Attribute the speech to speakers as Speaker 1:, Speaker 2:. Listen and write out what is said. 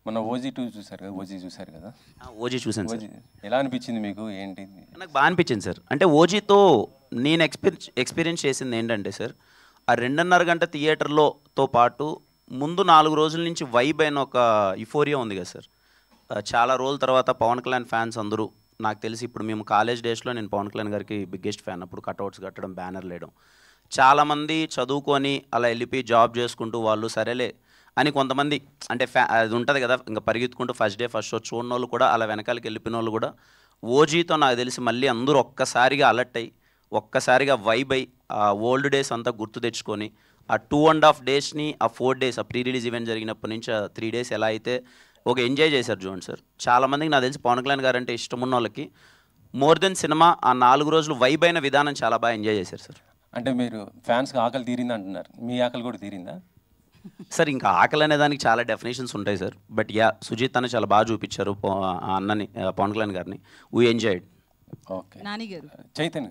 Speaker 1: మన ఓజీ 2 చూసారు కదా, ఓజీ చూసారు కదా?
Speaker 2: ఓజీ చూసాను సార్.
Speaker 1: ఓజీ ఎలా అనిపించింది మీకు? ఏంటి?
Speaker 2: నాకు బాగా అనిపించింది సార్. అంటే ఓజీతో నేను ఎక్స్పీరియన్స్ చేసింది ఏంటంటే సార్, ఆ 2.5 గంట థియేటర్లోతో పాటు ముందు 4 రోజుల నుంచి వైబ్ అయిన ఒక యుఫోరియా ఉంది కదా సార్. చాలా రోజుల తర్వాత పవన్ కళ్యాణ్ ఫ్యాన్స్ అందరూ, నాకు తెలిసి ఇప్పుడు మేము కాలేజ్ డేస్లో నేను పవన్ కళ్యాణ్ గారికి బిగ్గెస్ట్ ఫ్యాన్. అప్పుడు కట్అవుట్స్ కట్టడం, బ్యానర్లు వేయడం. చాలామంది చదువుకొని అలా వెళ్ళిపోయి జాబ్ చేసుకుంటూ వాళ్ళు సరేలే అని కొంతమంది, అంటే అది ఉంటుంది కదా, ఇంకా పరిగెత్తుకుంటూ ఫస్ట్ డే ఫస్ట్ షో చూడని వాళ్ళు కూడా, అలా వెనకాలకి వెళ్ళిపోయిన వాళ్ళు కూడా ఓజీతో నాకు తెలిసి మళ్ళీ అందరూ ఒక్కసారిగా అలర్ట్ అయ్యి, ఒక్కసారిగా వైబ్ అయ్యి, ఆ ఓల్డ్ డేస్ అంతా గుర్తు తెచ్చుకొని, ఆ 2.5 డేస్ని, ఆ 4 డేస్, ఆ ప్రీ రిలీజ్ ఈవెంట్ జరిగినప్పటి నుంచి ఆ 3 డేస్ ఎలా అయితే ఒక ఎంజాయ్ చేశారు చూడండి సార్. చాలామందికి నాకు తెలిసి పవన్ కళ్యాణ్ గారు అంటే ఇష్టం ఉన్న వాళ్ళకి మోర్ దెన్ సినిమా ఆ 4 రోజులు వైబ్ అయిన విధానం చాలా బాగా ఎంజాయ్ చేశారు సార్.
Speaker 1: అంటే మీరు ఫ్యాన్స్కి ఆకలి తీరింది అంటున్నారు, మీ ఆకలి కూడా తీరిందా
Speaker 2: సార్? ఇంకా ఆకలి అనే దానికి చాలా డెఫినేషన్స్ ఉంటాయి సార్. బట్ యా, సుజిత్ అన్న చాలా బాగా చూపించారు ఆ అన్నని, పవన్ కళ్యాణ్ గారిని. We enjoyed.
Speaker 1: ఓకే.
Speaker 3: నాని గారు,
Speaker 1: చైతన్య